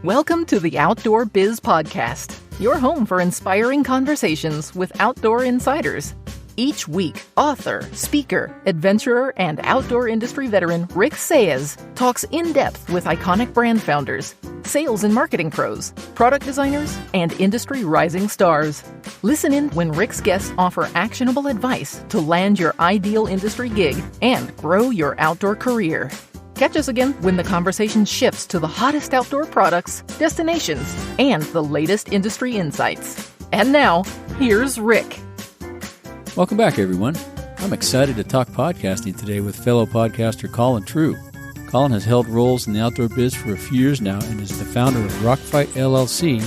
Welcome to the Outdoor Biz Podcast, your home for inspiring conversations with outdoor insiders. Each week, author, speaker, adventurer, and outdoor industry veteran Rick Saez talks in depth with iconic brand founders, sales and marketing pros, product designers, and industry rising stars. Listen in when Rick's guests offer actionable advice to land your ideal industry gig and grow your outdoor career. Catch us again when the conversation shifts to the hottest outdoor products, destinations, and the latest industry insights. And now, here's Rick. Welcome back, everyone. I'm excited to talk podcasting today with fellow podcaster Colin True. Colin has held roles in the outdoor biz for a few years now and is the founder of Rock Fight LLC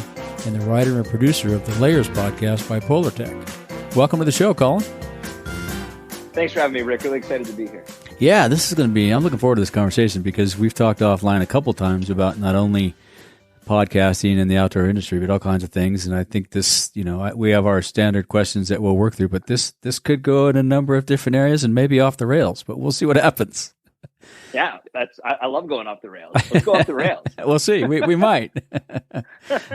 and the writer and producer of the Layers podcast by Polartec. Welcome to the show, Colin. Thanks for having me, Rick. Really excited to be here. Yeah, this is going to be, I'm looking forward to this conversation because we've talked offline a couple times about not only podcasting and the outdoor industry, but all kinds of things. And I think this, we have our standard questions that we'll work through, but this could go in a number of different areas and maybe off the rails, but we'll see what happens. Yeah, I love going off the rails. Let's go off the rails. We'll see. We might.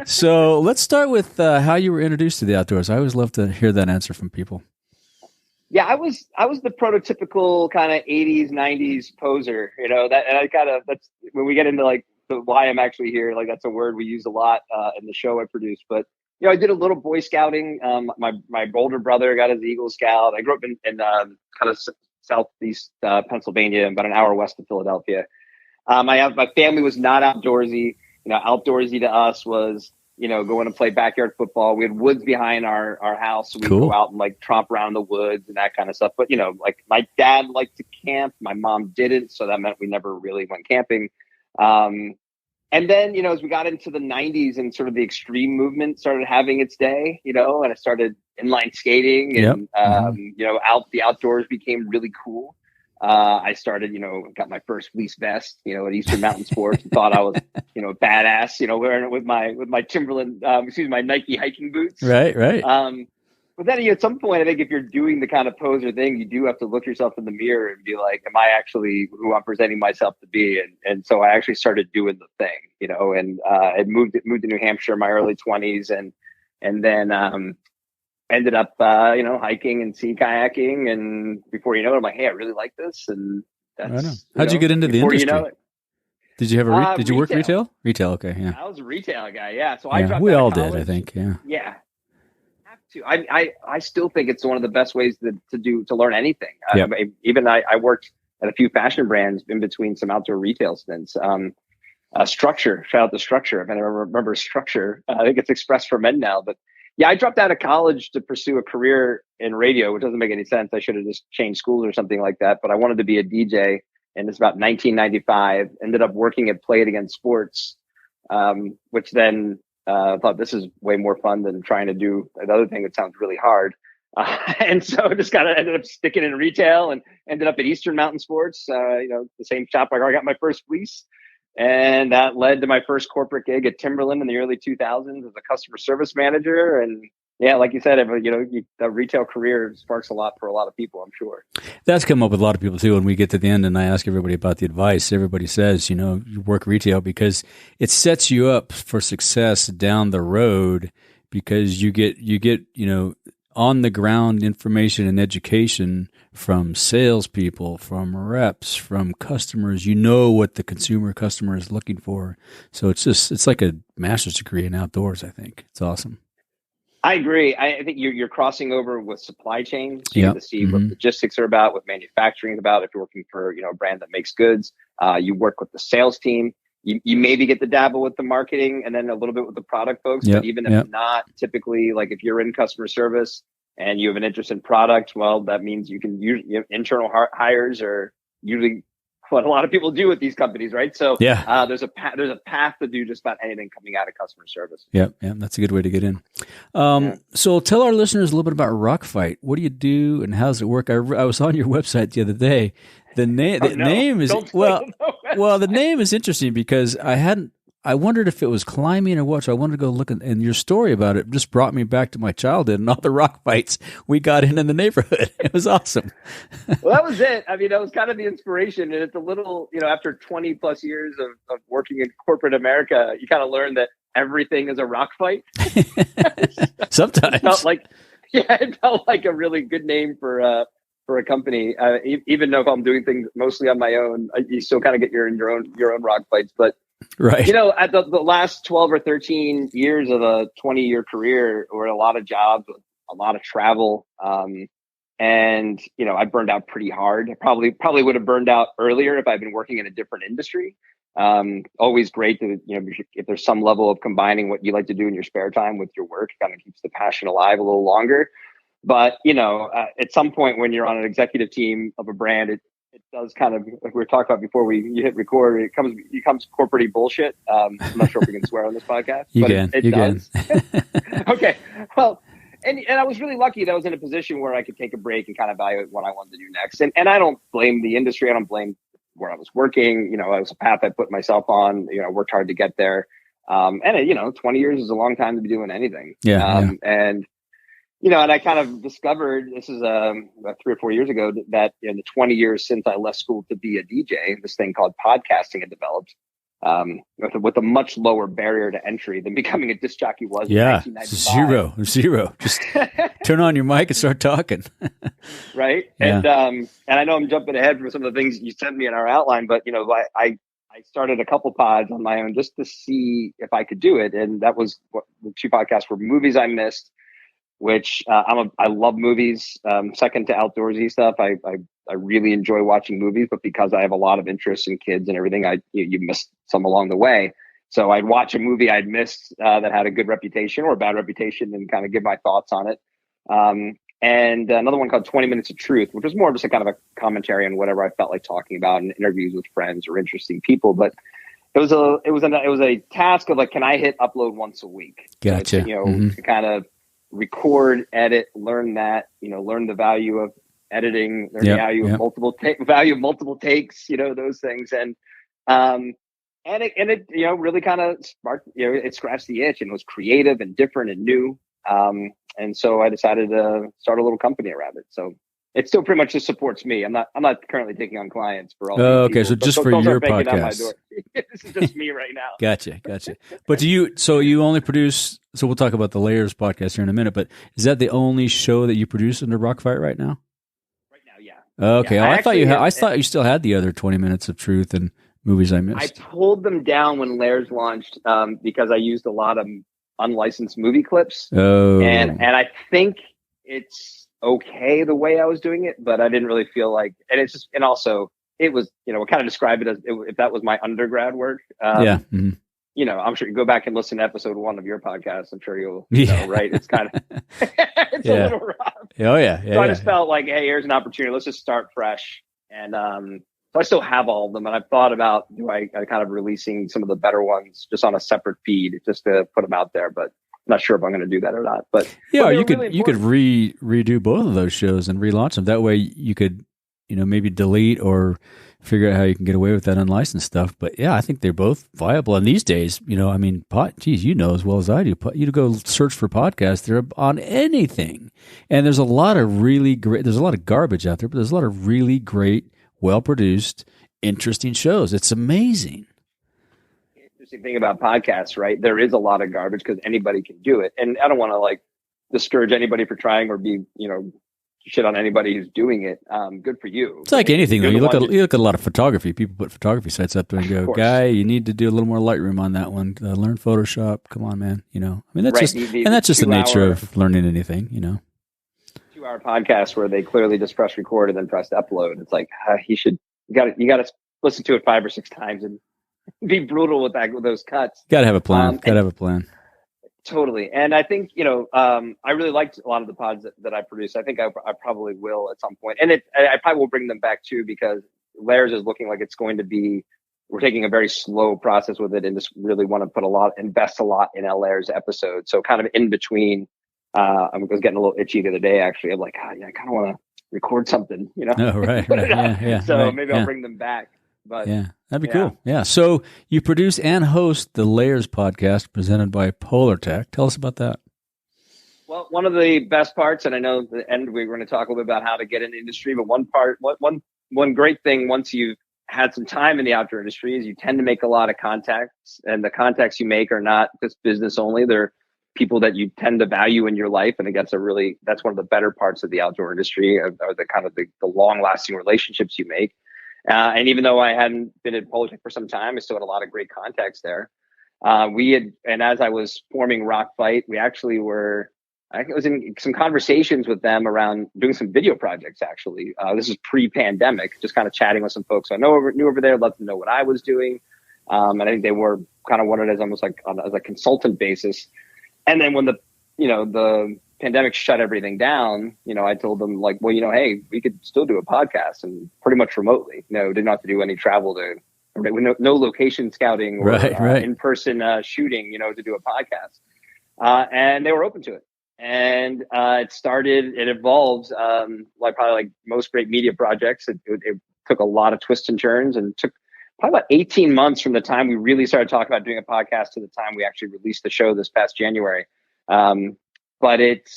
So let's start with how you were introduced to the outdoors. I always love to hear that answer from people. Yeah, I was the prototypical kind of 80s, 90s poser, that's when we get into like the why I'm actually here. Like that's a word we use a lot in the show I produce. But I did a little Boy Scouting. My older brother got his Eagle Scout. I grew up in kind of southeast Pennsylvania, about an hour west of Philadelphia. My family was not outdoorsy. Outdoorsy to us was going to play backyard football. We had woods behind our house, so we'd go out and like tromp around the woods and that kind of stuff. But like my dad liked to camp, my mom didn't, so that meant we never really went camping. And then, as we got into the 90s and sort of the extreme movement started having its day, and I started inline skating and, the outdoors became really cool. I started, got my first fleece vest, at Eastern Mountain Sports and thought I was, badass, wearing it with my Timberland, my Nike hiking boots. Right. But then at some point, I think if you're doing the kind of poser thing, you do have to look yourself in the mirror and be like, am I actually who I'm presenting myself to be? And so I actually started doing the thing, and I moved to New Hampshire in my early 20s and then ended up, hiking and sea kayaking. And before you know it, I'm like, hey, I really like this. And that's, how'd you get into the industry? Did you have did you work retail? Retail. Okay. Yeah. I was a retail guy. Yeah. So we all did, I think. Yeah. Yeah. I still think it's one of the best ways to learn anything. Yep. I worked at a few fashion brands in between some outdoor retail stints. Structure, shout out to Structure. If anyone remembers Structure, I think it's Express for Men now. But yeah, I dropped out of college to pursue a career in radio, which doesn't make any sense. I should have just changed schools or something like that. But I wanted to be a DJ, and it's about 1995. Ended up working at Play It Again Sports, which then. Thought this is way more fun than trying to do another thing that sounds really hard. And so just kind of ended up sticking in retail and ended up at Eastern Mountain Sports, the same shop where I got my first fleece. And that led to my first corporate gig at Timberland in the early 2000s as a customer service manager. And yeah, like you said, the retail career sparks a lot for a lot of people, I'm sure. That's come up with a lot of people too. When we get to the end and I ask everybody about the advice, everybody says, you work retail because it sets you up for success down the road because you get, on the ground information and education from salespeople, from reps, from customers. You know what the customer is looking for. So it's like a master's degree in outdoors, I think. It's awesome. I agree. I think you're crossing over with supply chain. So you get to see what logistics are about, what manufacturing is about. If you're working for a brand that makes goods, you work with the sales team. You maybe get to dabble with the marketing and then a little bit with the product folks. But even if not, typically, like if you're in customer service and you have an interest in product, well, that means you can use internal hires are usually what a lot of people do with these companies, right? So there's a path to do just about anything coming out of customer service. Yeah, that's a good way to get in. So tell our listeners a little bit about Rock Fight. What do you do and how does it work? I was on your website the other day. The name is the name is interesting because I I wondered if it was climbing or what. So I wanted to go look, and your story about it just brought me back to my childhood and all the rock fights we got in the neighborhood. It was awesome. Well, that was it. I mean, that was kind of the inspiration. And it's a little, after 20 plus years of working in corporate America, you kind of learn that everything is a rock fight. Sometimes. It felt like a really good name for a company. Even though if I'm doing things mostly on my own, you still kind of get your own rock fights. But right, at the last 12 or 13 years of a 20-year career, were a lot of jobs, a lot of travel, and I burned out pretty hard. I probably would have burned out earlier if I'd been working in a different industry. Always great to, if there's some level of combining what you like to do in your spare time with your work, kind of keeps the passion alive a little longer. But, at some point when you're on an executive team of a brand, it does kind of, like we were talking about before you hit record, it becomes corporate-y bullshit. I'm not sure if we can swear on this podcast. You It can. Okay. Well, and I was really lucky that I was in a position where I could take a break and kind of evaluate what I wanted to do next. And I don't blame the industry. I don't blame where I was working. It was a path I put myself on. I worked hard to get there. And 20 years is a long time to be doing anything. Yeah. And I kind of discovered, this is about 3 or 4 years ago, that in the 20 years since I left school to be a DJ, this thing called podcasting had developed, with a much lower barrier to entry than becoming a disc jockey was. Yeah, in 1995. zero. Just turn on your mic and start talking. Right. Yeah. And I know I'm jumping ahead from some of the things you sent me in our outline, but I started a couple pods on my own just to see if I could do it. And that was what the 2 podcasts were: Movies I Missed, which I love movies. Second to outdoorsy stuff. I really enjoy watching movies, but because I have a lot of interest in kids and everything, you missed some along the way. So I'd watch a movie I'd missed that had a good reputation or a bad reputation and kind of give my thoughts on it. And another one called 20 Minutes of Truth, which was more just a kind of a commentary on whatever I felt like talking about in interviews with friends or interesting people. But it was a task of like, can I hit upload once a week? Gotcha. To kind of record, edit, learn that, learn the value of editing, learn the value of multiple takes, those things. And it really kind of sparked, it scratched the itch and was creative and different and new. And so I decided to start a little company around it. So it still pretty much just supports me. I'm not currently taking on clients for all. Okay. People, so just for your podcast. This is just me right now. Gotcha. But you only produce, so we'll talk about the Layers podcast here in a minute, but is that the only show that you produce under Rock Fight right now? Right now, yeah. Okay. Yeah, I thought you still had the other 20 Minutes of Truth and Movies I Missed. I pulled them down when Layers launched because I used a lot of unlicensed movie clips. Oh. And I think it's okay the way I was doing it, but I didn't really feel like, and it's just, and also it was, we'll kind of describe it as if that was my undergrad work. Mm-hmm. I'm sure you go back and listen to episode 1 of your podcast. I'm sure you'll know, right? It's kind of, it's a little rough. Oh yeah. So I just felt like, hey, here's an opportunity. Let's just start fresh. And, so I still have all of them, and I've thought about I kind of releasing some of the better ones just on a separate feed just to put them out there, but I'm not sure if I'm going to do that or not. But you could redo both of those shows and relaunch them. That way you could maybe delete or figure out how you can get away with that unlicensed stuff. But yeah, I think they're both viable. And these days, as well as I do, you go search for podcasts, they're on anything. And there's a lot of there's a lot of garbage out there, but there's a lot of really great, well-produced, interesting shows. It's amazing. The interesting thing about podcasts, right? There is a lot of garbage because anybody can do it. And I don't want to discourage anybody for trying or be, shit on anybody who's doing it. Good for you. It's like anything though. You look at a lot of photography. People put photography sites up there and go, "Guy, you need to do a little more Lightroom on that one. Learn Photoshop. Come on, man." That's right. That's just the nature of learning anything. 2-hour podcast where they clearly just press record and then press upload. It's like you got to listen to it 5 or 6 times and be brutal with those cuts. Got to have a plan. Totally. And I think, I really liked a lot of the pods that I produced. I think I probably will at some point. And I probably will bring them back too, because Layers is looking like it's going to be, we're taking a very slow process with it and just really want to invest a lot in Layers episodes. So kind of in between, I was getting a little itchy the other day, actually. I'm like, I kind of want to record something, Oh, right. Yeah. So right, maybe I'll bring them back. But yeah, that'd be cool. Yeah. So you produce and host the Layers podcast presented by Polartec. Tell us about that. Well, one of the best parts, and I know at the end we're going to talk a little bit about how to get in the industry, but one great thing once you've had some time in the outdoor industry is you tend to make a lot of contacts, and the contacts you make are not just business only. They're people that you tend to value in your life. And I think that's one of the better parts of the outdoor industry, are the kind of the long lasting relationships you make. And even though I hadn't been at Polartec for some time, I still had a lot of great contacts there. And as I was forming Rock Fight, we actually I was in some conversations with them around doing some video projects, actually. This is pre-pandemic, just kind of chatting with some folks I knew over there, let them know what I was doing. And I think they were kind of wanted as almost like as a consultant basis. And then when the pandemic shut everything down, I told them like, well, hey, we could still do a podcast and pretty much remotely. Didn't have to do any travel no location scouting or in-person shooting, to do a podcast. And they were open to it. And it evolved probably like most great media projects. It took a lot of twists and turns, and took probably about 18 months from the time we really started talking about doing a podcast to the time we actually released the show this past January. But it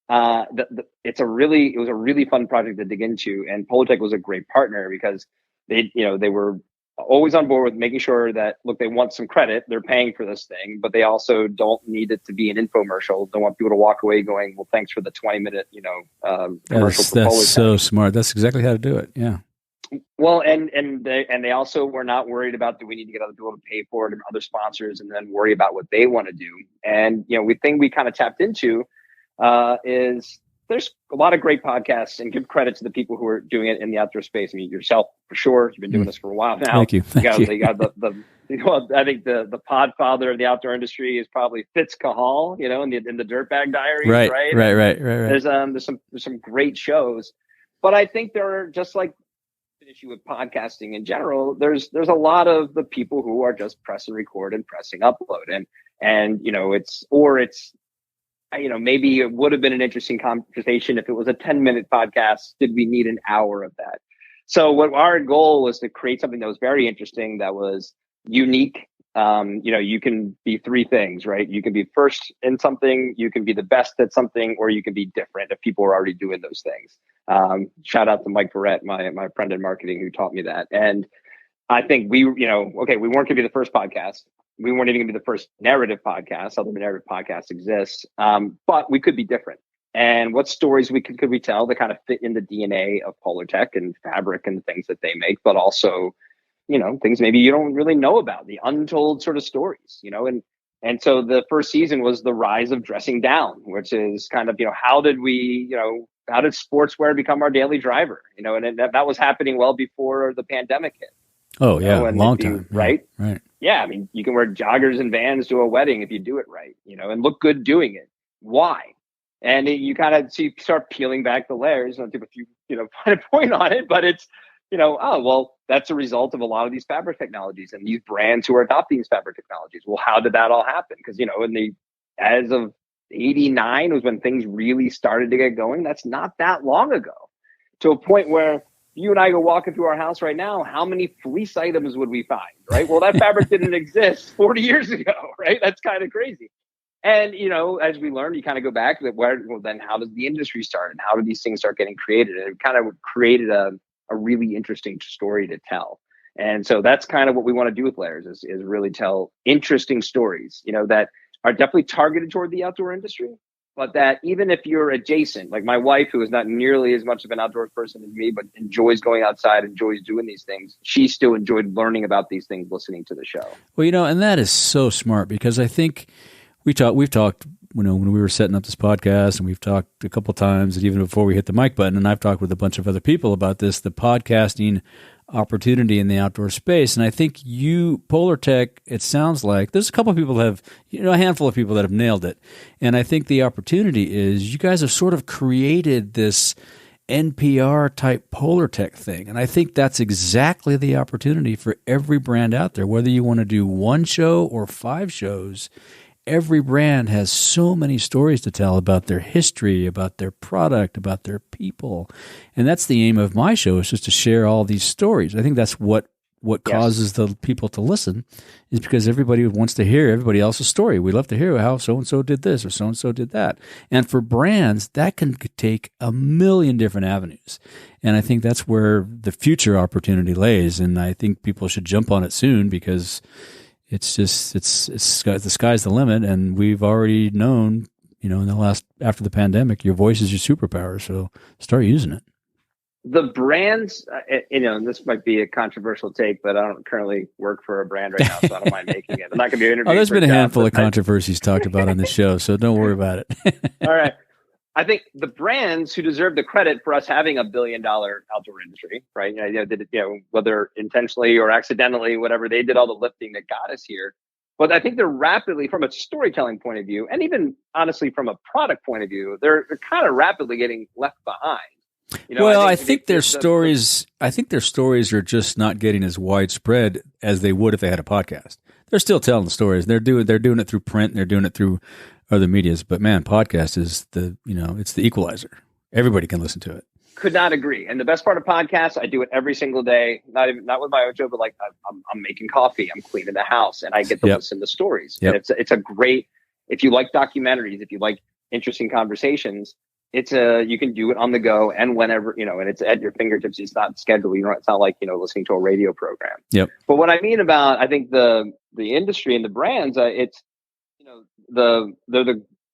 was a really fun project to dig into, and Polartec was a great partner because they were always on board with making sure that, look, they want some credit, they're paying for this thing, but they also don't need it to be an infomercial. They want people to walk away going, well, thanks for the 20-minute, commercial. That's so smart. That's exactly how to do it. Yeah. Well, and they also were not worried about, do we need to get other people to pay for it and other sponsors, and then worry about what they want to do. And, we kind of tapped into is there's a lot of great podcasts, and give credit to the people who are doing it in the outdoor space. I mean, yourself for sure. You've been doing this for a while now. Thank you. You got I think the podfather of the outdoor industry is probably Fitz Cahall, in the Dirtbag Diaries, right? Right. There's some great shows, but I think there are, just like an issue with podcasting in general, there's a lot of the people who are just press and record and pressing upload, and maybe it would have been an interesting conversation if it was a 10-minute podcast. Did we need an hour of that? So what our goal was to create something that was very interesting, that was unique. You can be three things, right? You can be first in something, you can be the best at something, or you can be different if people are already doing those things. Shout out to Mike Verrett, my friend in marketing, who taught me that. And I think we weren't going to be the first podcast. We weren't even going to be the first narrative podcast. Other narrative podcasts exist, but we could be different. And what stories could we tell that kind of fit in the DNA of Polartec and fabric and the things that they make, but also, things maybe you don't really know about, the untold sort of stories, and so the first season was the rise of dressing down, which is kind of, how did sportswear become our daily driver? And that was happening well before the pandemic hit. Oh yeah, long time, right? Right. Yeah, I mean, you can wear joggers and Vans to a wedding if you do it right, and look good doing it. Why? And you kind of start peeling back the layers. Not to put find a point on it, but it's that's a result of a lot of these fabric technologies and these brands who are adopting these fabric technologies. Well, how did that all happen? Because as of '89 was when things really started to get going. That's not that long ago, to a point where you and I go walking through our house right now, how many fleece items would we find, right? Well, that fabric didn't exist 40 years ago, right? That's kind of crazy. And, as we learn, you kind of go back to then how does the industry start, and how do these things start getting created? And it kind of created a really interesting story to tell. And so that's kind of what we want to do with Layers is really tell interesting stories, that are definitely targeted toward the outdoor industry, but that even if you're adjacent, like my wife, who is not nearly as much of an outdoors person as me, but enjoys going outside, enjoys doing these things, she still enjoyed learning about these things, listening to the show. Well, and that is so smart, because I think we've talked, when we were setting up this podcast, and we've talked a couple of times, and even before we hit the mic button, and I've talked with a bunch of other people about this, the podcasting opportunity in the outdoor space. And I think Polartec, it sounds like there's a couple of people that have, a handful of people that have nailed it. And I think the opportunity is you guys have sort of created this NPR type Polartec thing. And I think that's exactly the opportunity for every brand out there, whether you want to do one show or 5 shows. Every brand has so many stories to tell about their history, about their product, about their people. And that's the aim of my show, is just to share all these stories. I think that's what what causes the people to listen is because everybody wants to hear everybody else's story. We love to hear how so-and-so did this or so-and-so did that. And for brands, that can take a million different avenues. And I think that's where the future opportunity lays. And I think people should jump on it soon because the sky's the limit. And we've already known, after the pandemic, your voice is your superpower. So start using it. The brands, and this might be a controversial take, but I don't currently work for a brand right now, so I don't mind making it. I'm not going to be interviewed. There's been a handful of controversies talked about on the show, so don't worry about it. All right. I think the brands who deserve the credit for us having $1 billion outdoor industry, right? Whether intentionally or accidentally, whatever, they did all the lifting that got us here. But I think they're rapidly, from a storytelling point of view, and even honestly from a product point of view, they're kind of rapidly getting left behind. I think their stories are just not getting as widespread as they would if they had a podcast. They're still telling the stories. They're doing it through print. And they're doing it through other medias. But man, podcast is it's the equalizer. Everybody can listen to it. Could not agree. And the best part of podcasts, I do it every single day. Not with my Ojo, but like I'm making coffee, I'm cleaning the house, and I get to listen to stories. Yep. And it's a great. If you like documentaries, if you like interesting conversations. You can do it on the go and whenever, and it's at your fingertips. It's not scheduled. It's not like, listening to a radio program. Yep. But what I mean about, I think the industry and the brands, it's,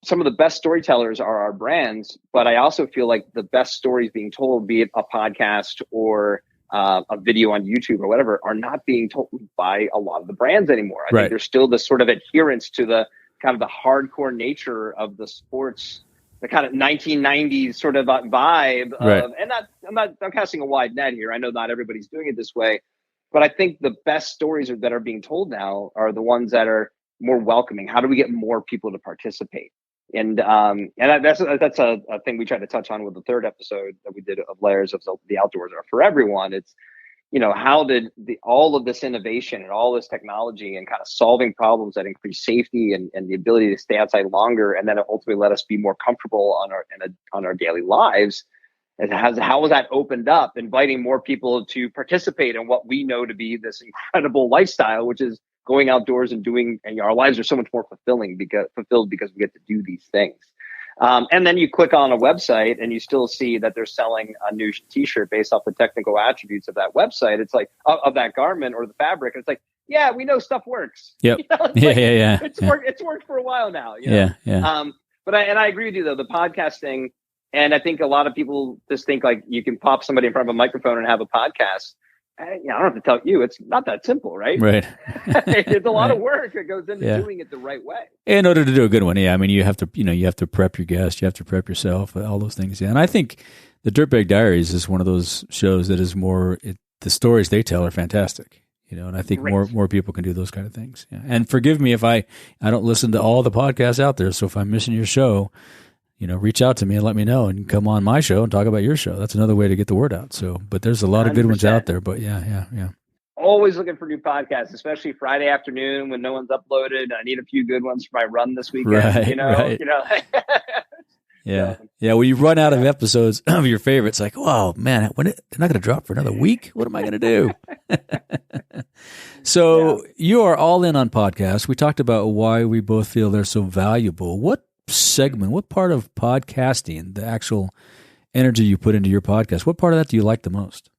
some of the best storytellers are our brands, but I also feel like the best stories being told, be it a podcast or a video on YouTube or whatever, are not being told by a lot of the brands anymore. I think there's still this sort of adherence to the kind of the hardcore nature of the sports, the kind of 1990s sort of vibe of, and I'm casting a wide net here. I know not everybody's doing it this way, but I think the best stories that are being told now are the ones that are more welcoming. How do we get more people to participate? And that's a thing we tried to touch on with the third episode that we did of Layers of the Outdoors Are for Everyone. It's, how did all of this innovation and all this technology and kind of solving problems that increase safety and the ability to stay outside longer, and then ultimately let us be more comfortable on our daily lives, how was that opened up, inviting more people to participate in what we know to be this incredible lifestyle, which is going outdoors and doing, and our lives are so much more fulfilled because we get to do these things. And then you click on a website and you still see that they're selling a new t-shirt based off the technical attributes of that website. It's like of that garment or the fabric. And it's like, yeah, we know stuff works. Yep. It's worked for a while now. Yeah. But I agree with you though, the podcasting, and I think a lot of people just think like you can pop somebody in front of a microphone and have a podcast. I don't have to tell you, it's not that simple, right? Right. It's a lot of work that goes into doing it the right way. In order to do a good one, I mean, you have to prep your guests, you have to prep yourself, all those things. Yeah, and I think the Dirtbag Diaries is one of those shows that is the stories they tell are fantastic. And I think more people can do those kind of things. Yeah. And forgive me if I don't listen to all the podcasts out there. So if I'm missing your show, reach out to me and let me know and come on my show and talk about your show. That's another way to get the word out. So, but there's a lot of good ones out there, but yeah. Always looking for new podcasts, especially Friday afternoon when no one's uploaded. I need a few good ones for my run this weekend, Right. Yeah. Well, you run out of episodes of your favorites. Like, wow, man, they're not going to drop for another week. What am I going to do? So you are all in on podcasts. We talked about why we both feel they're so valuable. What part of podcasting, the actual energy you put into your podcast, what part of that do you like the most?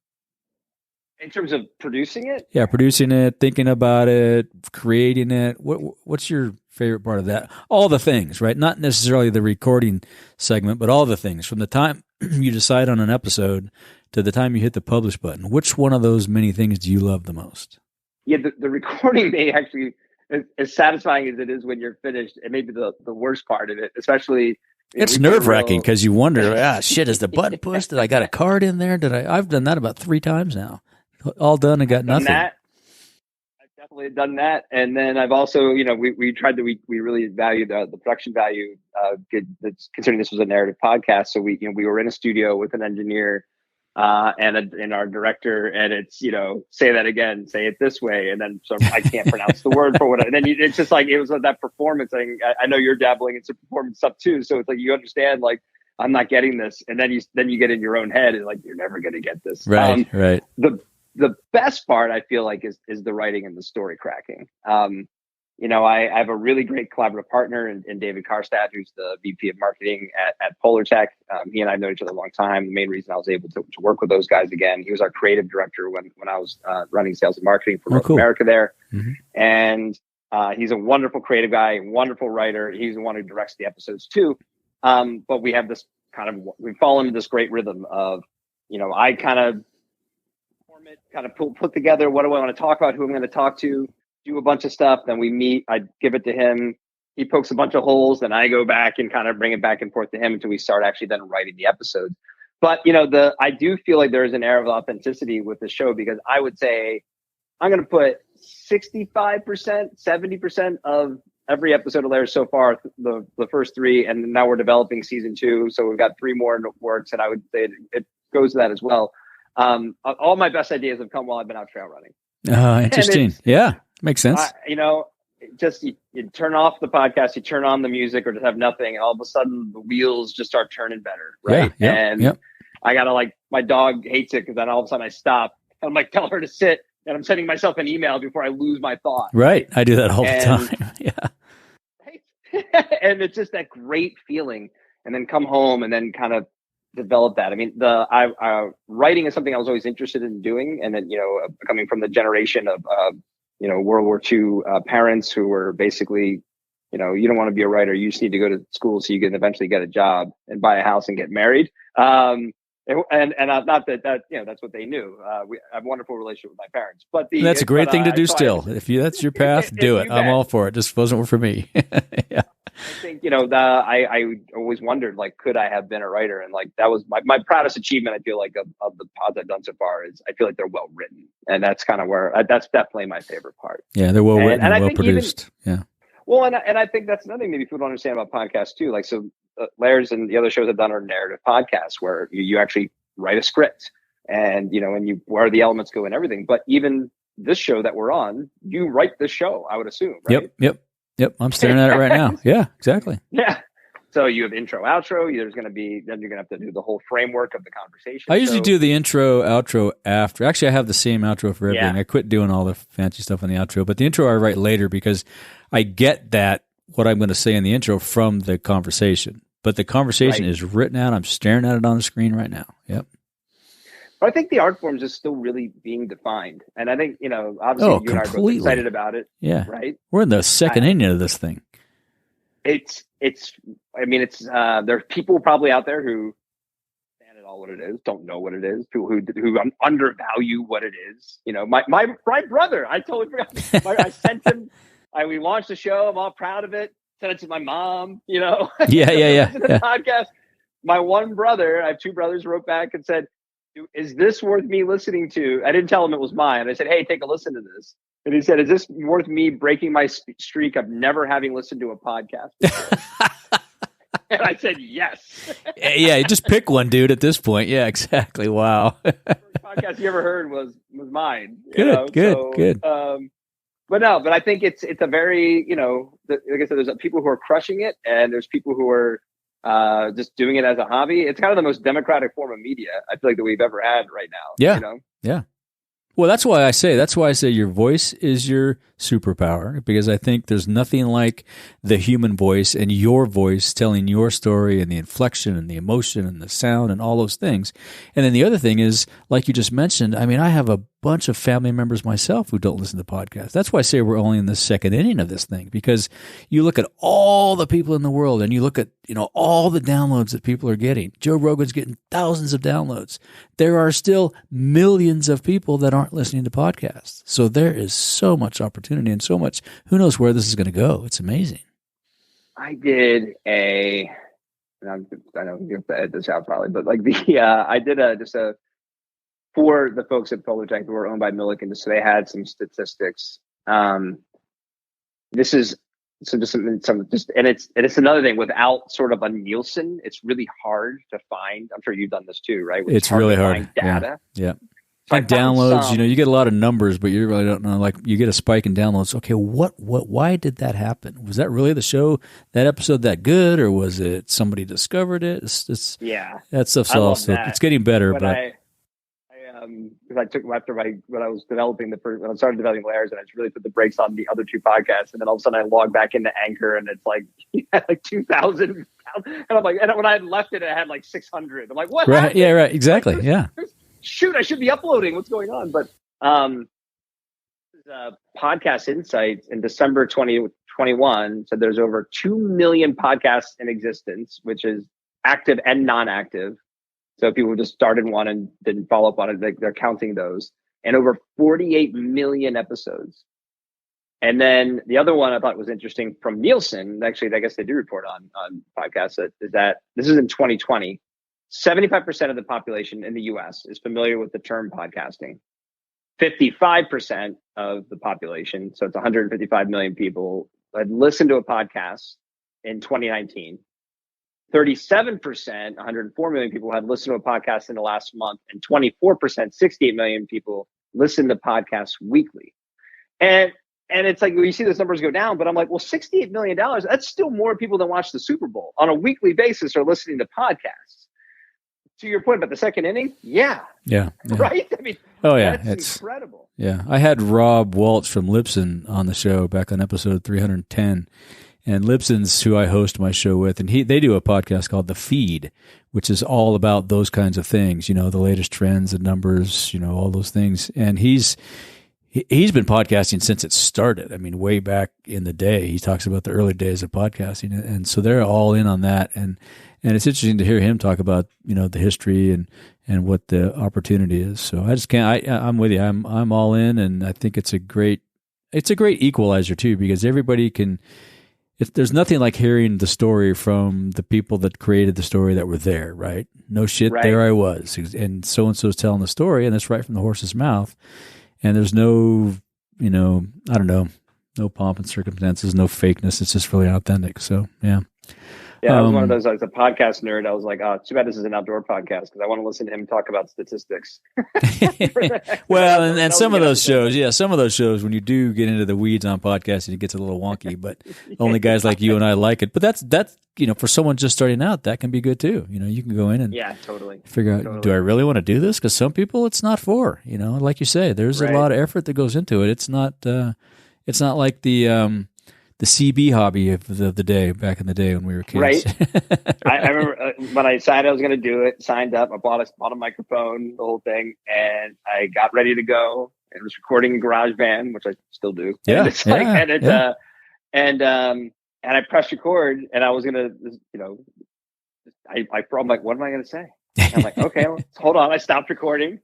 In terms of producing it? Yeah, producing it, thinking about it, creating it. What's your favorite part of that? All the things, right? Not necessarily the recording segment, but all the things. From the time you decide on an episode to the time you hit the publish button, which one of those many things do you love the most? Yeah, the recording may actually, as satisfying as it is when you're finished, it may be the worst part of it, especially. It's nerve-wracking because you wonder, shit, is the button pushed? Did I got a card in there? I've done that about 3 times now. All done and got nothing. I've definitely done that. And then I've also, we really valued the production value, considering this was a narrative podcast. So we were in a studio with an engineer and our director, and it's, say that again, say it this way. And then I can't pronounce the word for what, and then it's just like, it was that performance thing. I know you're dabbling in some performance stuff too. So it's like, you understand, like, I'm not getting this. And then you get in your own head and like, you're never going to get this. Right. The the best part I feel like is the writing and the story cracking. I have a really great collaborative partner in David Karstad, who's the VP of marketing at Polartec. He and I have known each other a long time. The main reason I was able to work with those guys again, he was our creative director when I was running sales and marketing for North America there. Mm-hmm. And he's a wonderful creative guy, wonderful writer. He's the one who directs the episodes too. But we have this we fall into this great rhythm of, I kind of put together, what do I want to talk about, who I'm going to talk to, do a bunch of stuff. Then we meet, I give it to him. He pokes a bunch of holes. Then I go back and kind of bring it back and forth to him until we start actually then writing the episodes. But, I do feel like there is an air of authenticity with the show, because I would say I'm going to put 65%, 70% of every episode of Layers so far, the first 3, and now we're developing season 2. So we've got 3 more in the works, and I would say it goes to that as well. All my best ideas have come while I've been out trail running. Interesting. Yeah, makes sense. Just you turn off the podcast, you turn on the music, or just have nothing, and all of a sudden the wheels just start turning better, right? I gotta my dog hates it because then all of a sudden I stop and I'm tell her to sit, and I'm sending myself an email before I lose my thought. Right, I do that all the time. Yeah, right? And it's just that great feeling, and then come home and then kind of develop that. I mean, writing is something I was always interested in doing, and then coming from the generation of World War II parents who were basically, you don't want to be a writer, you just need to go to school so you can eventually get a job and buy a house and get married. And not that that's what they knew. We have a wonderful relationship with my parents, but that's a great thing to do. Still, if that's your path, do it. I'm all for it. Just wasn't for me. Yeah. I think I always wondered, could I have been a writer? And that was my proudest achievement. I feel like of the pods I've done so far is I feel like they're well written, and that's kind of where that's definitely my favorite part. Yeah, they're well written and well produced. Yeah. Well, and I think that's another thing maybe people don't understand about podcasts too. Layers and the other shows I've done are narrative podcasts where you actually write a script, and and where the elements go and everything. But even this show that we're on, you write the show, I would assume, right? Yep. I'm staring at it right now. Yeah, exactly. Yeah. So you have intro, outro. Then you're going to have to do the whole framework of the conversation. I usually do the intro, outro after. Actually, I have the same outro for everything. Yeah. I quit doing all the fancy stuff on the outro, but the intro I write later because I get that what I'm going to say in the intro from the conversation. But the conversation is written out. I'm staring at it on the screen right now. Yep. But I think the art forms is still really being defined. And I think, obviously you and I are both excited about it. Yeah. Right. We're in the second inning of this thing. There's people probably out there who understand it all what it is, don't know what it is, people who undervalue what it is. My brother, I totally forgot. I sent him, we launched the show. I'm all proud of it. Sent it to my mom, Yeah. The podcast. My one brother, I have 2 brothers, wrote back and said, "Is this worth me listening to?" I didn't tell him it was mine. I said, "Hey, take a listen to this." And he said, "Is this worth me breaking my streak of never having listened to a podcast before?" And I said, "Yes." Yeah, just pick one, dude, at this point. Yeah, exactly. Wow. The first podcast you ever heard was mine. Good. But I think it's a very, like I said, there's people who are crushing it, and there's people who are just doing it as a hobby. It's kind of the most democratic form of media I feel like that we've ever had right now. Yeah. Yeah. Well, that's why I say your voice is your superpower, because I think there's nothing like the human voice and your voice telling your story and the inflection and the emotion and the sound and all those things. And then the other thing is, like you just mentioned, I mean, I have a bunch of family members myself who don't listen to podcasts. That's why I say we're only in the second inning of this thing, because you look at all the people in the world and you look at, all the downloads that people are getting. Joe Rogan's getting thousands of downloads. There are still millions of people that aren't listening to podcasts. So there is so much opportunity and so much, who knows where this is going to go. It's amazing. I did I know you have to edit this out probably, but I did for the folks at Polartec who were owned by Milliken, so they had some statistics. This is and it's another thing, without sort of a Nielsen, it's really hard to find. I'm sure you've done this too, right? It's really hard. Find data. Yeah. Like downloads, you get a lot of numbers, but you really don't know. Like you get a spike in downloads. Okay, why did that happen? Was that really the show, that episode, that good, or was it somebody discovered it? It's that stuff's also it's getting better. But because I took after when I was developing when I started developing layers, and I just really put the brakes on the other two podcasts, and then all of a sudden I logged back into Anchor, and it's like like 2,000, and I'm like, and when I had left it had like 600. I'm like, what? Right? happened? Yeah, right. Exactly. Like, yeah. Shoot, I should be uploading. What's going on? But Podcast Insights in December 2021 said there's over 2 million podcasts in existence, which is active and non-active. So people just started one and didn't follow up on it. They're counting those, and over 48 million episodes. And then the other one I thought was interesting from Nielsen. Actually, I guess they do report on podcasts. Is that this is in 2020. 75% of the population in the U.S. is familiar with the term podcasting. 55% of the population, so it's 155 million people, had listened to a podcast in 2019. 37%, 104 million people had listened to a podcast in the last month, and 24%, 68 million people listen to podcasts weekly. And it's like, you see those numbers go down, but I'm like, well, $68 million, that's still more people than watch the Super Bowl on a weekly basis are listening to podcasts. To your point about the second inning, yeah. Right? I mean, it's incredible. Yeah, I had Rob Waltz from Lipson on the show back on episode 310, and Lipson's who I host my show with, and they do a podcast called The Feed, which is all about those kinds of things, the latest trends and numbers, all those things, and he's been podcasting since it started. I mean, way back in the day. He talks about the early days of podcasting, and so they're all in on that, and it's interesting to hear him talk about, the history and what the opportunity is. So I just can't, I'm with you. I'm all in, and I think it's a great equalizer too, because everybody can, there's nothing like hearing the story from the people that created the story that were there, right? No shit, right. There I was. And so-and-so's telling the story, and it's right from the horse's mouth. And there's no, I don't know, no pomp and circumstances, no fakeness. It's just really authentic. So, yeah. Yeah, I was one of those, I was a podcast nerd. I was like, oh, too bad this is an outdoor podcast because I want to listen to him talk about statistics. Well, and some of those shows, when you do get into the weeds on podcasting, it gets a little wonky, but only guys like you and I like it. But that's for someone just starting out, that can be good too. You can go in and totally figure out, do I really want to do this? Because some people it's not for, like you say, there's a lot of effort that goes into it. It's not like the CB hobby of the day back in the day when we were kids. Right. I remember when I decided I was going to do it, signed up, I bought a microphone, the whole thing, and I got ready to go. And was recording in GarageBand, which I still do. Yeah. And and I pressed record, and I was going to, I'm like, what am I going to say? And I'm like, okay, hold on. I stopped recording.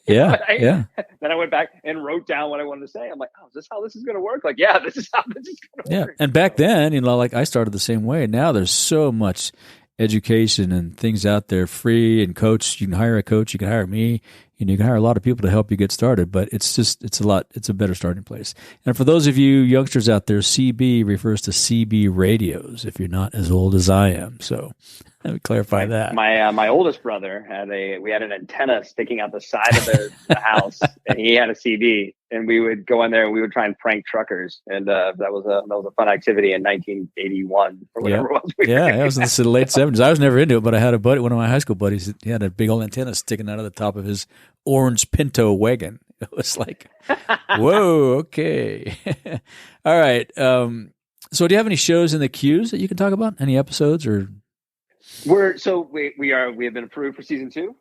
Yeah. Then I went back and wrote down what I wanted to say. I'm like, oh, is this how this is going to work? Like, yeah, this is how this is going to work. And back then, like I started the same way. Now there's so much education and things out there free and coach. You can hire a coach. You can hire me. You can hire a lot of people to help you get started, but it's a better starting place. And for those of you youngsters out there, CB refers to CB radios if you're not as old as I am. So let me clarify that. My oldest brother we had an antenna sticking out the side of the house, and he had a CB, and we would go in there and we would try and prank truckers. And that was a fun activity in 1981 or whatever it was. It was in the late 70s. I was never into it, but I had one of my high school buddies, he had a big old antenna sticking out of the top of his orange Pinto wagon. It was like, whoa, okay. All right. So do you have any shows in the queues that you can talk about? Any episodes or? We have been approved for season 2.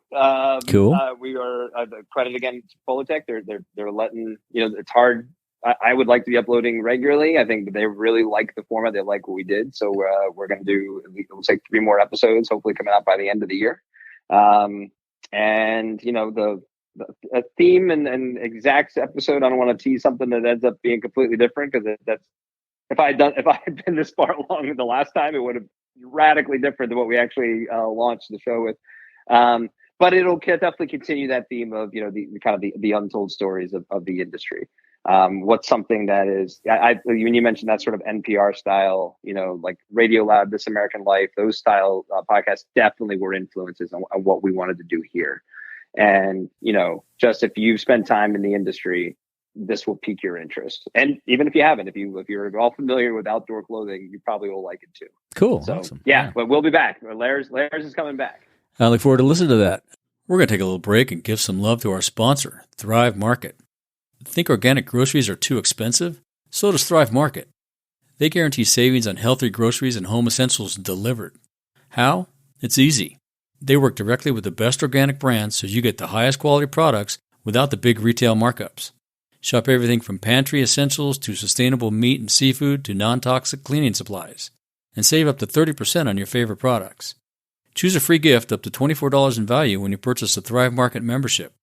Cool. We are credit again to Polartec. They're letting, it's hard. I would like to be uploading regularly. I think they really like the format. They like what we did. So we're going to do, it looks like 3 more episodes, hopefully coming out by the end of the year. And the theme and exact episode, I don't want to tease something that ends up being completely different, because that's, if I had been this far along the last time, it would have radically different than what we actually launched the show with. But it'll definitely continue that theme of, the kind of the untold stories of the industry. What's something that is, when you mentioned that sort of NPR style, like Radio Lab, This American Life, those style podcasts definitely were influences on what we wanted to do here. And, just if you've spent time in the industry, this will pique your interest. And even if you haven't, if you're all familiar with outdoor clothing, you probably will like it too. Cool. So awesome. Yeah, but we'll be back. Layers is coming back. I look forward to listening to that. We're going to take a little break and give some love to our sponsor, Thrive Market. Think organic groceries are too expensive? So does Thrive Market. They guarantee savings on healthy groceries and home essentials delivered. How? It's easy. They work directly with the best organic brands so you get the highest quality products without the big retail markups. Shop everything from pantry essentials to sustainable meat and seafood to non-toxic cleaning supplies. And save up to 30% on your favorite products. Choose a free gift up to $24 in value when you purchase a Thrive Market membership.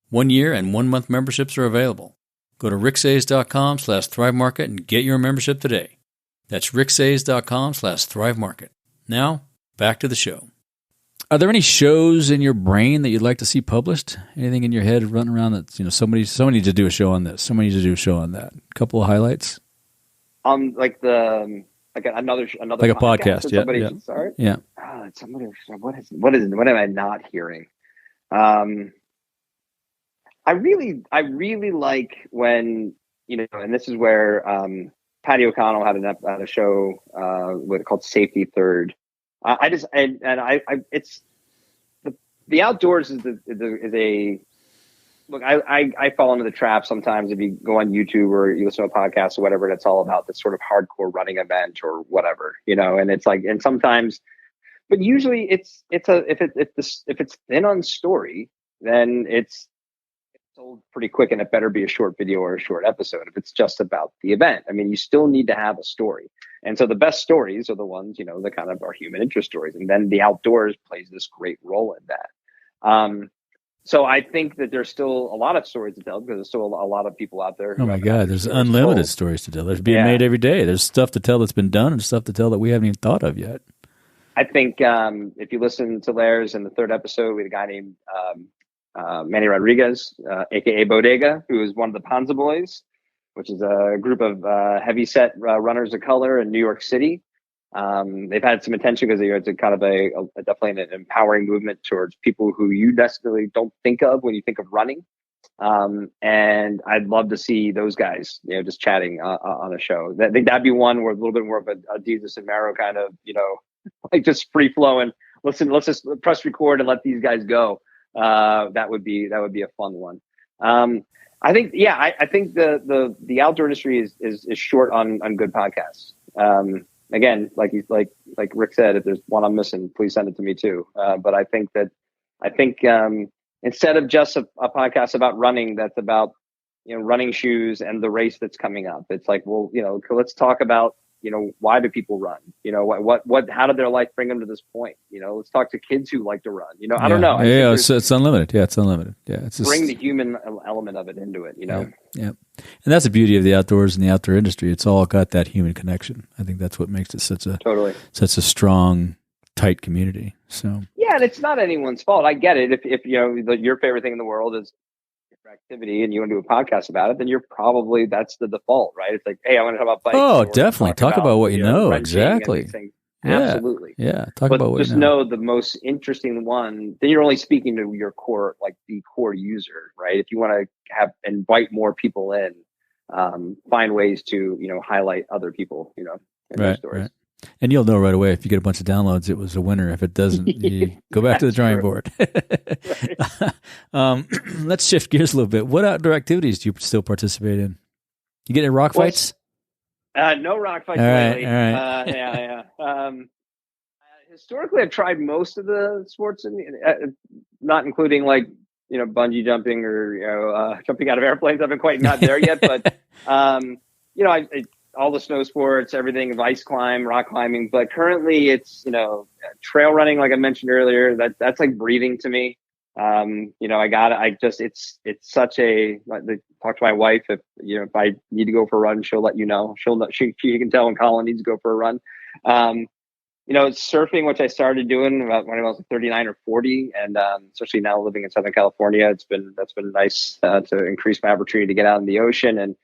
1 year and 1 month memberships are available. Go to ricksays.com/Thrive Market and get your membership today. That's ricksays.com/Thrive Market. Now, back to the show. Are there any shows in your brain that you'd like to see published? Anything in your head running around that, somebody needs to do a show on this, somebody needs to do a show on that? A couple of highlights? Another like a podcast. That somebody should start. Yeah. Somebody. What am I not hearing? I really like when, and this is where Patty O'Connell had a show called Safety Third. It's the outdoors is a look. I fall into the trap sometimes if you go on YouTube or you listen to a podcast or whatever, and it's all about this sort of hardcore running event or whatever, and it's like, and sometimes, but usually if it's thin on story, then it's sold pretty quick, and it better be a short video or a short episode if it's just about the event. I mean, you still need to have a story. And so the best stories are the ones, that kind of are human interest stories. And then the outdoors plays this great role in that. So I think that there's still a lot of stories to tell because there's still a lot of people out there. Oh my God, there's unlimited stories to tell. There's being made every day. There's stuff to tell that's been done and stuff to tell that we haven't even thought of yet. I think if you listen to Lairs in the 3rd episode, we had a guy named Manny Rodriguez, aka Bodega, who is one of the Panza Boys, which is a group of heavy-set runners of color in New York City. They've had some attention because it's a kind of a definitely an empowering movement towards people who you necessarily don't think of when you think of running. And I'd love to see those guys, just chatting on a show. I think that'd be one where a little bit more of a Jesus and Mero kind of, like just free flowing. Let's just press record and let these guys go. That would be a fun one. I think the outdoor industry is short on good podcasts. Again, like Rick said, if there's one I'm missing, please send it to me too. But I think instead of just a podcast about running, that's about, running shoes and the race that's coming up. It's like, well, let's talk about, why do people run? How did their life bring them to this point? Let's talk to kids who like to run. I don't know. Yeah, it's unlimited. Yeah, it's unlimited. Yeah, it's just, bring the human element of it into it. Yeah. And that's the beauty of the outdoors and the outdoor industry. It's all got that human connection. I think that's what makes it such a strong, tight community. So yeah, and it's not anyone's fault. I get it. If your favorite thing in the world is activity and you want to do a podcast about it, then that's the default, right? It's like, hey, I want to talk about bikes. Oh, definitely. Talk about what you know. Exactly. Yeah. Absolutely. Yeah. Talk about what you know. Just know the most interesting one, then you're only speaking to your core, like the core user, right? If you want to invite more people in, find ways to, highlight other people, in their stories. Right. And you'll know right away if you get a bunch of downloads, it was a winner. If it doesn't, you go back to the drawing board. Let's shift gears a little bit. What outdoor activities do you still participate in? You get any rock fights? No rock fights lately. All right. Yeah. Historically, I've tried most of the sports, not including bungee jumping or jumping out of airplanes. I've been quite not there yet, but all the snow sports, everything, ice climb, rock climbing. But currently it's, trail running, like I mentioned earlier, that's like breathing to me. It's such a, talk to my wife. If I need to go for a run, she'll let you know. She can tell when Colin needs to go for a run. Surfing, which I started doing about when I was 39 or 40. And, especially now living in Southern California, that's been nice, to increase my opportunity to get out in the ocean. And,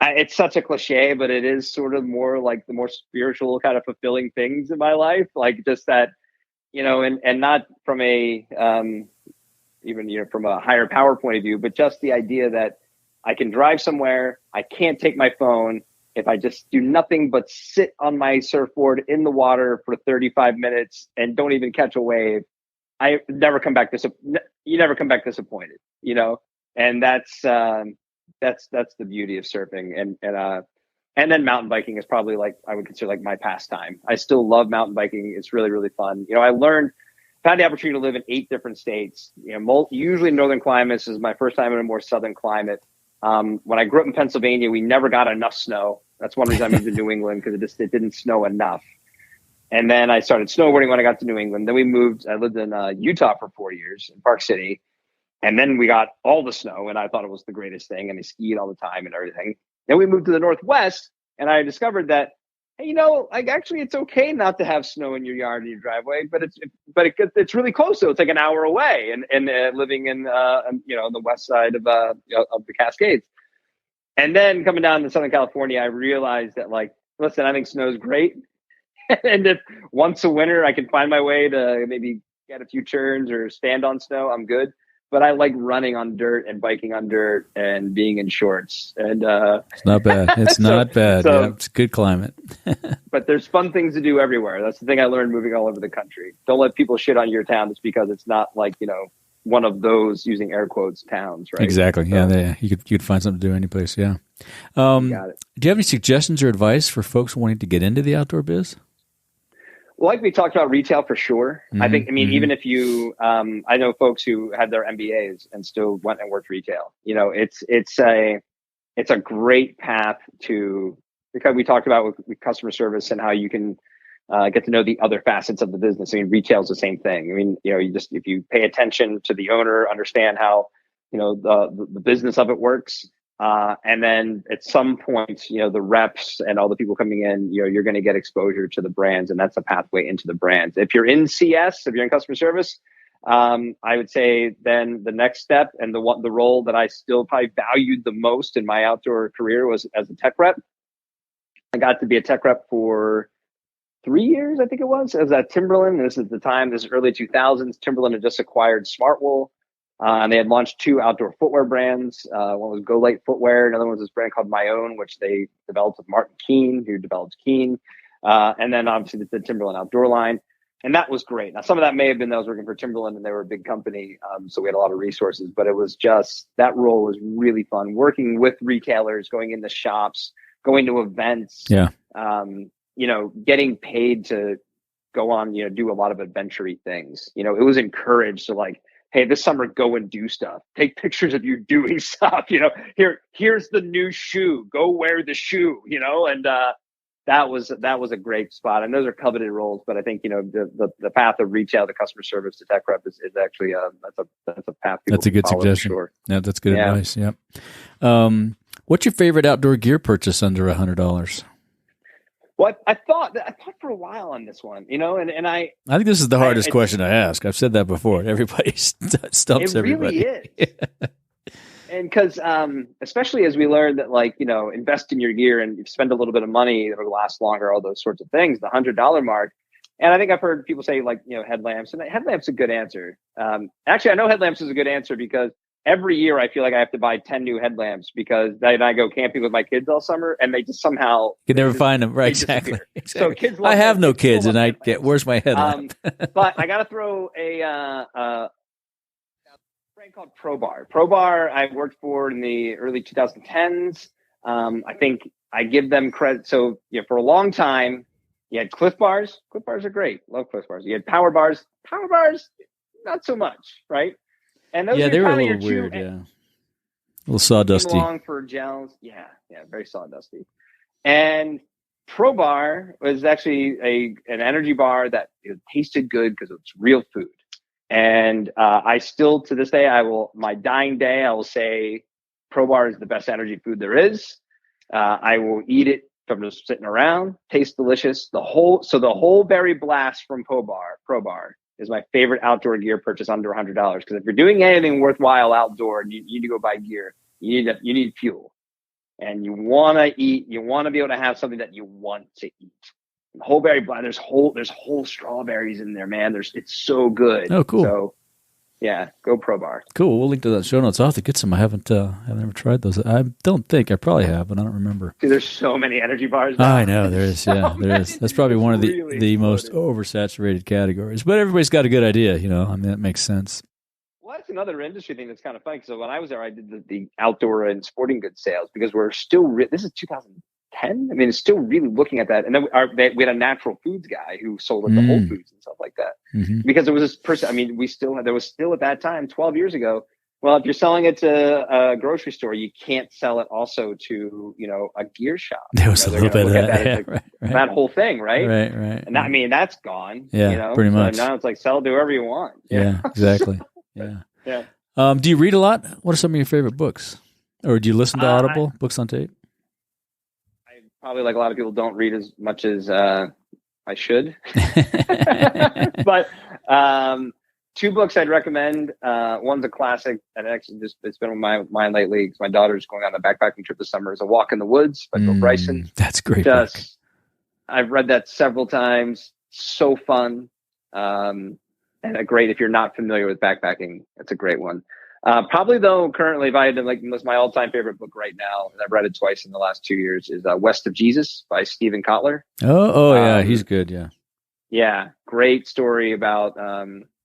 it's such a cliche, but it is sort of more like the more spiritual kind of fulfilling things in my life. Like just that, and not from a, even, from a higher power point of view, but just the idea that I can drive somewhere. I can't take my phone. If I just do nothing but sit on my surfboard in the water for 35 minutes and don't even catch a wave, I never come back to you never come back disappointed, and that's the beauty of surfing. And then mountain biking is probably like, I would consider like my pastime. I still love mountain biking. It's really, really fun. I've had the opportunity to live in 8 different states, usually northern climates. This is my first time in a more southern climate. When I grew up in Pennsylvania, we never got enough snow. That's one reason I moved to New England, because it didn't snow enough. And then I started snowboarding when I got to New England. Then I lived in Utah for 4 years in Park City. And then we got all the snow, and I thought it was the greatest thing. And I skied all the time and everything. Then we moved to the Northwest, and I discovered that, hey, actually it's okay not to have snow in your yard and your driveway, but it's really close. So it's like an hour away, and living in the west side of the Cascades. And then coming down to Southern California, I realized that, like, listen, I think snow is great. And if once a winter I can find my way to maybe get a few turns or stand on snow, I'm good. But I like running on dirt and biking on dirt and being in shorts. And it's not bad. It's not bad. Yeah, it's a good climate. But there's fun things to do everywhere. That's the thing I learned moving all over the country. Don't let people shit on your town just because it's not like, one of those, using air quotes, towns, right? Exactly. So, yeah, you could find something to do any place. Yeah. Got it. Do you have any suggestions or advice for folks wanting to get into the outdoor biz? Well, like we talked about, retail for sure. Mm-hmm. I think, even if you, I know folks who had their MBAs and still went and worked retail. It's a great path to, because we talked about with customer service and how you can get to know the other facets of the business. Retail is the same thing. If you pay attention to the owner, understand how, the business of it works. And then at some point, the reps and all the people coming in, you're going to get exposure to the brands, and that's a pathway into the brands. If you're in CS, if you're in customer service, I would say then the next step, and the role that I still probably valued the most in my outdoor career, was as a tech rep. I got to be a tech rep for 3 years, I think it was. I was at Timberland. This is early 2000s. Timberland had just acquired Smartwool. And they had launched 2 outdoor footwear brands. One was Go Light Footwear. Another one was this brand called My Own, which they developed with Martin Keene, who developed Keene. And then obviously the Timberland outdoor line. And that was great. Now, some of that may have been that I was working for Timberland and they were a big company. So we had a lot of resources, but it was just, that role was really fun. Working with retailers, going into shops, going to events. Yeah. Getting paid to go on, do a lot of adventure-y things. It was encouraged to, like, hey, this summer, go and do stuff. Take pictures of you doing stuff. Here's the new shoe. Go wear the shoe. And that was a great spot. And those are coveted roles. But I think the path of retail to customer service to tech rep is actually that's a path. That's a good suggestion. Sure. Yeah, that's good advice. Yeah. What's your favorite outdoor gear purchase under $100? Well, I thought for a while on this one, and I think this is the hardest question to ask. I've said that before. Everybody stumps everybody. It really is. And because, especially as we learned that, like, invest in your gear and you spend a little bit of money, it'll last longer, all those sorts of things, the $100 mark. And I think I've heard people say, like, headlamps, and headlamps a good answer. Actually, I know headlamps is a good answer because every year I feel like I have to buy 10 new headlamps because then I go camping with my kids all summer and they just somehow you can never find them. Right. Exactly. So kids I have no kids and I get, where's my headlamp? But I got to throw a brand called ProBar I worked for in the early 2010s. I think I give them credit. So for a long time you had Cliff Bars. Cliff Bars are great. Love Cliff Bars. You had Power Bars, not so much. Right. And those they were a little weird, a little sawdusty. Long for gels, yeah, very sawdusty. And ProBar was actually an energy bar that tasted good because it was real food. And I still, to this day, my dying day, I will say ProBar is the best energy food there is. I will eat it from just sitting around. Tastes delicious. The whole berry blast from ProBar is my favorite outdoor gear purchase under $100. Because if you're doing anything worthwhile outdoor, you need to go buy gear. You need fuel, and you want to eat. You want to be able to have something that you want to eat. The whole berry blend. There's whole strawberries in there, man. It's so good. Oh, cool. So yeah, go ProBar. Cool. We'll link to that show notes. I'll have to get some. I haven't ever tried those. I don't think I probably have, but I don't remember. See, there's so many energy bars now. I know there is. Yeah, there is. That's probably one of the most oversaturated categories. But everybody's got a good idea. That makes sense. Well, another industry thing that's kind of funny. So when I was there, I did the outdoor and sporting goods sales because we're still, this is 2010. I mean, it's still really looking at that. And then we had a natural foods guy who sold at the Whole Foods and stuff like that. Because there was this person, I mean, there was still at that time, 12 years ago, well, if you're selling it to a grocery store, you can't sell it also to, a gear shop. There was a little bit of that. Right. That whole thing, right? Right. And that, I mean, that's gone. Yeah, pretty much. So now it's like sell it to whoever you want. Yeah, exactly. Yeah. Yeah. Do you read a lot? What are some of your favorite books? Or do you listen to Audible, books on tape? I probably, like a lot of people, don't read as much as I should. But two books I'd recommend. One's a classic, and actually it's been on my mind lately because my daughter's going on a backpacking trip this summer. It's A Walk in the Woods by Bill Bryson. That's a great book. I've read that several times. So fun. And a great, if you're not familiar with backpacking, it's a great one. Probably though, currently, if I had to, was my all-time favorite book right now, and I've read it twice in the last 2 years, is West of Jesus by Stephen Kotler. Oh, yeah, he's good. Yeah. Yeah. Great story about,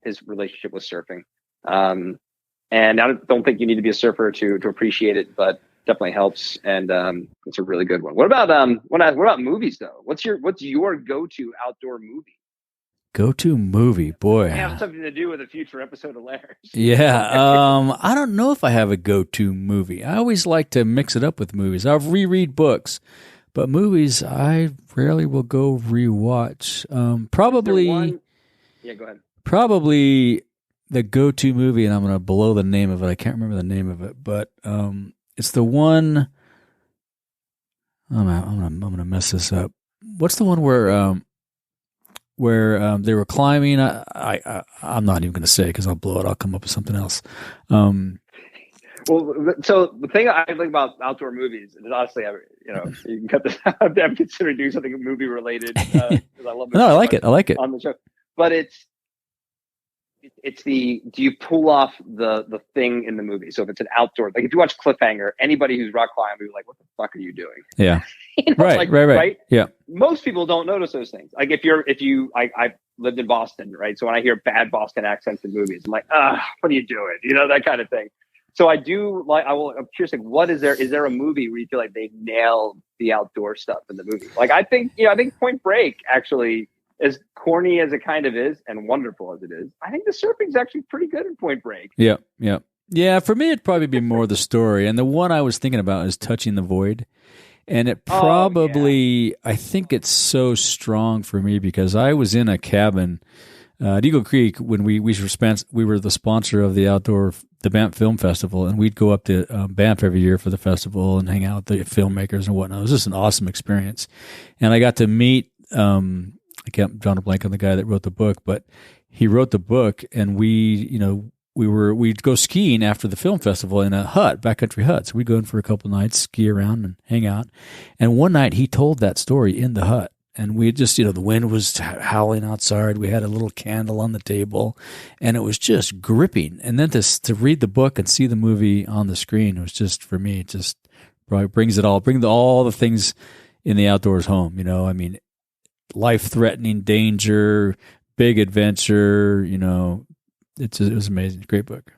his relationship with surfing. And I don't think you need to be a surfer to appreciate it, but definitely helps. And it's a really good one. What about movies though? What's your go-to outdoor movie? Go-to movie, boy. I have something to do with a future episode of Layers. Yeah. I don't know if I have a go-to movie. I always like to mix it up with movies. I'll reread books, but movies I rarely will go rewatch. Probably. Yeah, go ahead. Probably the go-to movie, and I'm going to blow the name of it. I can't remember the name of it, but it's the one. I'm going to mess this up. What's the one where they were climbing? I'm not even going to say because I'll blow it. I'll come up with something else. Well, so the thing I think about outdoor movies is honestly, you can cut this out. I'm considering doing something movie related because I love it. No, I like it. I like it on the show, but it's do you pull off the thing in the movie? So if it's an outdoor, like if you watch Cliffhanger, anybody who's rock climbing will be like, what the fuck are you doing? Yeah. Right. Yeah. Most people don't notice those things. Like I lived in Boston, right? So when I hear bad Boston accents in movies, I'm like, what are you doing? That kind of thing. So I'm curious, like, what is there a movie where you feel like they nailed the outdoor stuff in the movie? Like, I think Point Break actually, as corny as it kind of is and wonderful as it is, I think the surfing's actually pretty good in Point Break. Yeah. Yeah, for me, it'd probably be more the story. And the one I was thinking about is Touching the Void. And it probably, I think it's so strong for me because I was in a cabin at Eagle Creek when we were the sponsor of the Banff Film Festival, and we'd go up to Banff every year for the festival and hang out with the filmmakers and whatnot. It was just an awesome experience. And I got to meet, I can't draw a blank on the guy that wrote the book, but he wrote the book, and we'd go skiing after the film festival in a hut, backcountry hut. So we'd go in for a couple nights, ski around and hang out. And one night he told that story in the hut, and we just, the wind was howling outside. We had a little candle on the table, and it was just gripping. And then to read the book and see the movie on the screen, it was just, for me, it just probably brings all the things in the outdoors home. I mean, life-threatening danger, big adventure, it was amazing. Great book.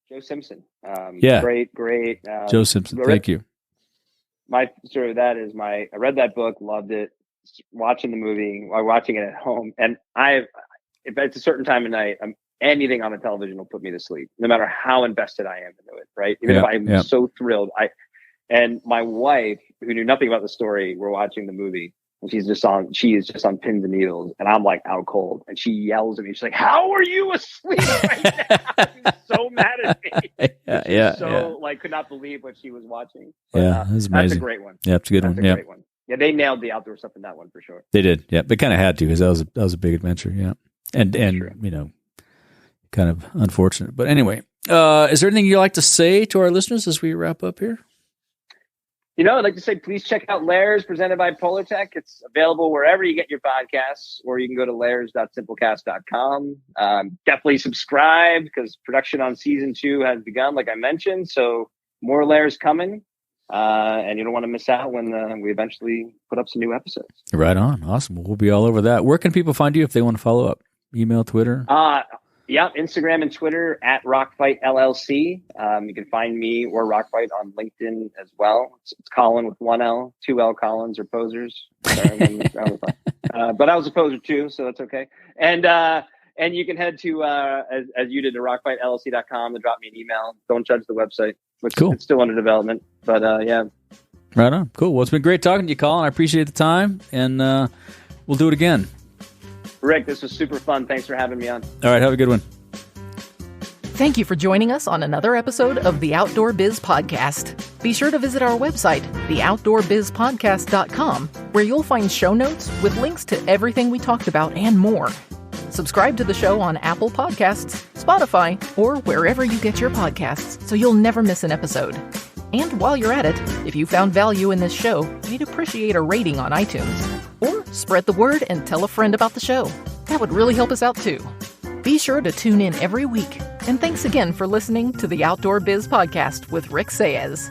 Joe Simpson. Great. Joe Simpson. Thank you. My story of that is I read that book, loved it, watching the movie, while watching it at home. And if it's a certain time of night, anything on the television will put me to sleep, no matter how invested I am into it. Right. Even if I'm so thrilled. And my wife, who knew nothing about the story, we're watching the movie. And she is just on pins and needles, and I'm like out cold. And she yells at me. She's like, "How are you asleep right now?" She's so mad at me. Could not believe what she was watching. But, it was amazing. That's a great one. Yeah, it's a good one. Great one. Yeah, they nailed the outdoor stuff in that one for sure. They did. Yeah, they kind of had to because that was a big adventure. Yeah, and kind of unfortunate. But anyway, is there anything you'd like to say to our listeners as we wrap up here? I'd like to say, please check out Layers presented by Polartec. It's available wherever you get your podcasts, or you can go to layers.simplecast.com. Definitely subscribe because production on season 2 has begun, like I mentioned. So more Layers coming. And you don't want to miss out when we eventually put up some new episodes. Right on. Awesome. We'll be all over that. Where can people find you if they want to follow up? Email, Twitter? Yeah, Instagram and Twitter at Rock Fight LLC. You can find me or Rock Fight on LinkedIn as well. It's Colin with 1L, 2L Collins or posers. Sorry, but I was a poser too, so that's okay. And you can head to, as you did, to rockfightllc.com and drop me an email. Don't judge the website, which cool. It's still under development. But yeah. Right on. Cool. Well, it's been great talking to you, Colin. I appreciate the time, and we'll do it again. Rick, this was super fun. Thanks for having me on. All right. Have a good one. Thank you for joining us on another episode of the Outdoor Biz Podcast. Be sure to visit our website, theoutdoorbizpodcast.com, where you'll find show notes with links to everything we talked about and more. Subscribe to the show on Apple Podcasts, Spotify, or wherever you get your podcasts so you'll never miss an episode. And while you're at it, if you found value in this show, we'd appreciate a rating on iTunes. Or spread the word and tell a friend about the show. That would really help us out too. Be sure to tune in every week. And thanks again for listening to the Outdoor Biz Podcast with Rick Saez.